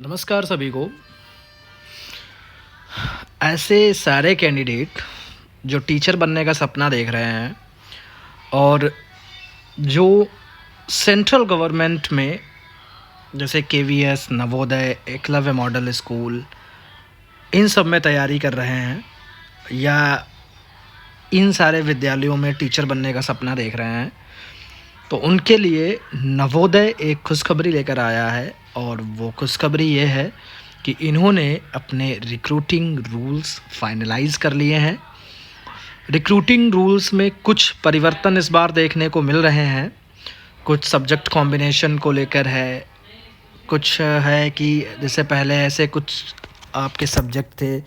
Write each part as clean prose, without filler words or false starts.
नमस्कार सभी को। ऐसे सारे कैंडिडेट जो टीचर बनने का सपना देख रहे हैं और जो सेंट्रल गवर्नमेंट में जैसे KVS, Navodaya, Eklavya model school, इन सब में तैयारी कर रहे हैं या इन सारे विद्यालयों में टीचर बनने का सपना देख रहे हैं, तो उनके लिए नवोदय एक खुशखबरी लेकर आया है। और वो खुशखबरी ये है कि इन्होंने अपने रिक्रूटिंग रूल्स फाइनलाइज कर लिए हैं। रिक्रूटिंग रूल्स में कुछ परिवर्तन इस बार देखने को मिल रहे हैं। कुछ सब्जेक्ट कॉम्बिनेशन को लेकर है, कुछ है कि जैसे पहले ऐसे कुछ आपके सब्जेक्ट थे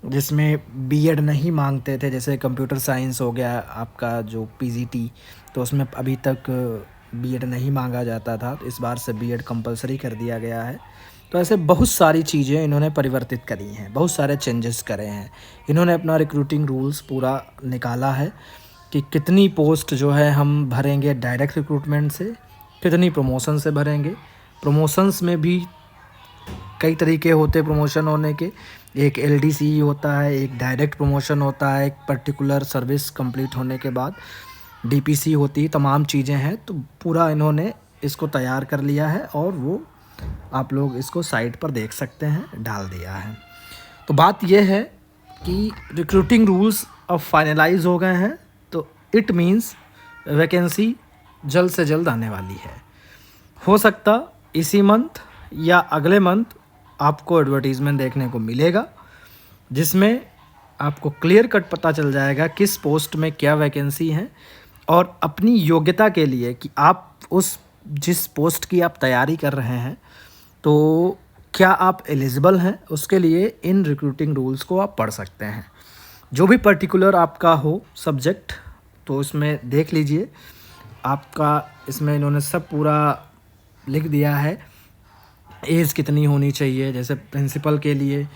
जिसमें बीएड नहीं मांगते थे, जैसे कंप्यूटर साइंस हो गया आपका जो पीजीटी, तो उसमें अभी तक बीएड नहीं मांगा जाता था, तो इस बार से बीएड कंपलसरी कर दिया गया है। तो ऐसे बहुत सारी चीज़ें इन्होंने परिवर्तित करी हैं, बहुत सारे चेंजेस करे हैं। इन्होंने अपना रिक्रूटिंग रूल्स पूरा निकाला है कि कितनी पोस्ट जो है हम भरेंगे डायरेक्ट रिक्रूटमेंट से, कितनी प्रमोशन से भरेंगे। प्रमोशंस में भी कई तरीके होते प्रमोशन होने के, एक एलडीसी होता है, एक डायरेक्ट प्रमोशन होता है, एक पर्टिकुलर सर्विस कंप्लीट होने के बाद डीपीसी होती है, तमाम चीज़ें हैं। तो पूरा इन्होंने इसको तैयार कर लिया है और वो आप लोग इसको साइट पर देख सकते हैं, डाल दिया है। तो बात यह है कि रिक्रूटिंग रूल्स अब फाइनलाइज हो गए हैं, तो इट मीन्स वैकेंसी जल्द से जल्द आने वाली है। हो सकता इसी मंथ या अगले मंथ आपको एडवर्टीज़मेंट देखने को मिलेगा, जिसमें आपको क्लियर कट पता चल जाएगा किस पोस्ट में क्या वैकेंसी है और अपनी योग्यता के लिए कि आप उस जिस पोस्ट की आप तैयारी कर रहे हैं तो क्या आप एलिजिबल हैं, उसके लिए इन रिक्रूटिंग रूल्स को आप पढ़ सकते हैं। जो भी पर्टिकुलर आपका हो सब्जेक्ट, तो इसमें देख लीजिए आपका, इसमें इन्होंने सब पूरा लिख दिया है। एज कितनी होनी चाहिए, जैसे प्रिंसिपल के लिए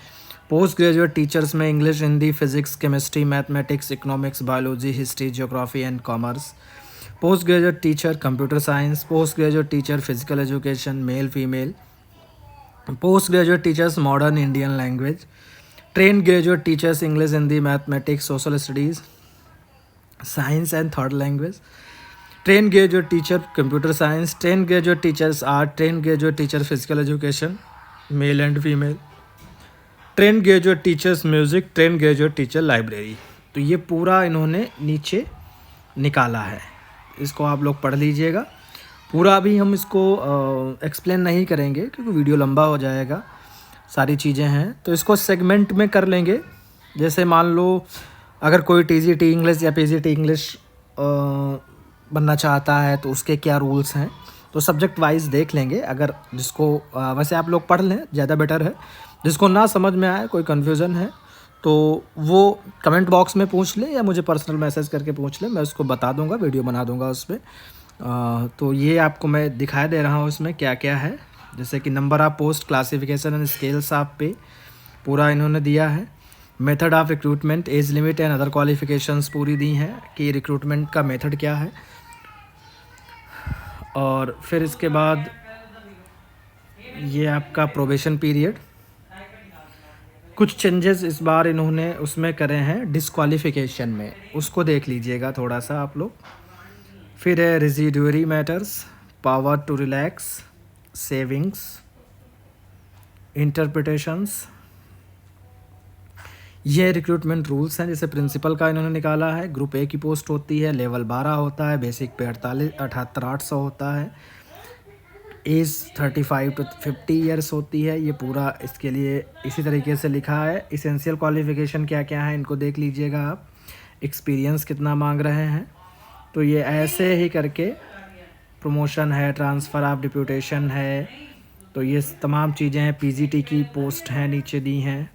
पोस्ट ग्रेजुएट टीचर्स में English, Hindi, physics, chemistry, mathematics, economics, biology, history, geography and commerce. Post graduate teacher computer science, post graduate teacher physical education male female, post graduate teachers modern Indian language, train graduate teachers English, Hindi, mathematics, social studies, science and third language, train graduate teacher computer science, train graduate teachers art, train graduate teacher physical education male and female, train graduate teachers music, train graduate teacher library. तो ये पूरा इन्होंने नीचे निकाला है, इसको आप लोग पढ़ लीजिएगा। पूरा भी हम इसको एक्सप्लेन नहीं करेंगे क्योंकि वीडियो लंबा हो जाएगा, सारी चीज़ें हैं, तो इसको सेगमेंट में कर लेंगे। जैसे मान लो अगर कोई टीजीटी इंग्लिश या पीजीटी इंग्लिश बनना चाहता है तो उसके क्या रूल्स हैं, तो सब्जेक्ट वाइज देख लेंगे। अगर जिसको वैसे आप लोग पढ़ लें ज़्यादा बेटर है, जिसको ना समझ में आए, कोई कन्फ्यूज़न है तो वो कमेंट बॉक्स में पूछ ले या मुझे पर्सनल मैसेज करके पूछ ले, मैं उसको बता दूंगा, वीडियो बना दूंगा उस पर। तो ये आपको मैं दिखा दे रहा हूँ इसमें क्या क्या है। जैसे कि number of post, classification and scales of पे पूरा इन्होंने दिया है। Method of recruitment, age limit and other qualifications पूरी दी हैं कि रिक्रूटमेंट का मेथड क्या है। और फिर इसके बाद ये आपका प्रोबेशन पीरियड, कुछ चेंजेस इस बार इन्होंने उसमें करे हैं डिस्क्वालिफिकेशन में, उसको देख लीजिएगा थोड़ा सा आप लोग। फिर है residuary matters, power to relax, savings, interpretations. ये रिक्रूटमेंट रूल्स हैं। जैसे प्रिंसिपल का इन्होंने निकाला है, ग्रुप ए की पोस्ट होती है, लेवल 12 होता है, बेसिक पे 78,800 होता है, एज 35 to 50 ईयर्स होती है। ये पूरा इसके लिए इसी तरीके से लिखा है। इसेंशियल क्वालिफ़िकेशन क्या क्या है इनको देख लीजिएगा आप। एक्सपीरियंस कितना मांग रहे हैं, तो ये ऐसे ही करके प्रमोशन है, ट्रांसफ़र ऑफ डिप्यूटेशन है, तो ये तमाम चीज़ें हैं। पीजीटी की पोस्ट हैं नीचे दी हैं,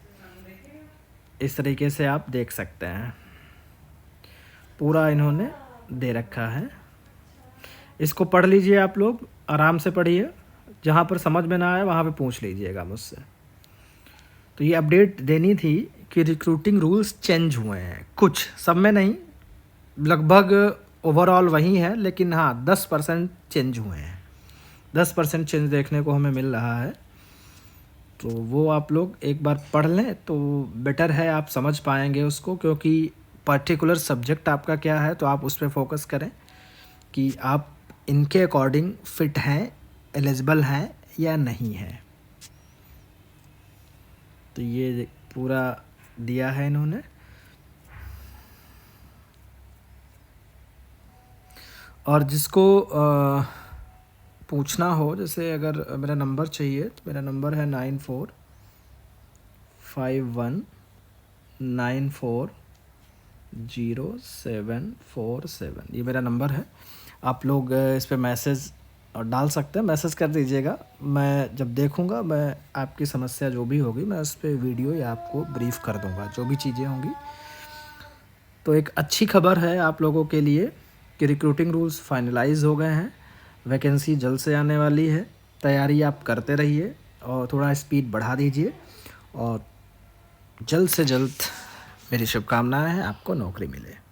इस तरीके से आप देख सकते हैं, पूरा इन्होंने दे रखा है। इसको पढ़ लीजिए आप लोग, आराम से पढ़िए, जहाँ पर समझ में ना आए वहाँ पे पूछ लीजिएगा मुझसे। तो ये अपडेट देनी थी कि रिक्रूटिंग रूल्स चेंज हुए हैं, कुछ सब में नहीं, लगभग ओवरऑल वही है, लेकिन हाँ 10% चेंज हुए हैं। 10% चेंज देखने को हमें मिल रहा है। तो वो आप लोग एक बार पढ़ लें तो बेटर है, आप समझ पाएंगे उसको, क्योंकि पर्टिकुलर सब्जेक्ट आपका क्या है तो आप उस पर फोकस करें कि आप इनके अकॉर्डिंग फिट हैं, एलिजिबल हैं या नहीं हैं। तो ये पूरा दिया है इन्होंने। और जिसको पूछना हो, जैसे अगर मेरा नंबर चाहिए तो मेरा नंबर है 9451940747। ये मेरा नंबर है। आप लोग इस पे मैसेज डाल सकते हैं, मैसेज कर दीजिएगा। मैं जब देखूंगा, मैं आपकी समस्या जो भी होगी मैं उस पर वीडियो या आपको ब्रीफ कर दूंगा, जो भी चीज़ें होंगी। तो एक अच्छी खबर है आप लोगों के लिए कि रिक्रूटिंग रूल्स फाइनलाइज हो गए हैं, वैकेंसी जल्द से आने वाली है। तैयारी आप करते रहिए और थोड़ा स्पीड बढ़ा दीजिए, और जल्द से जल्द मेरी शुभकामनाएं हैं आपको नौकरी मिले।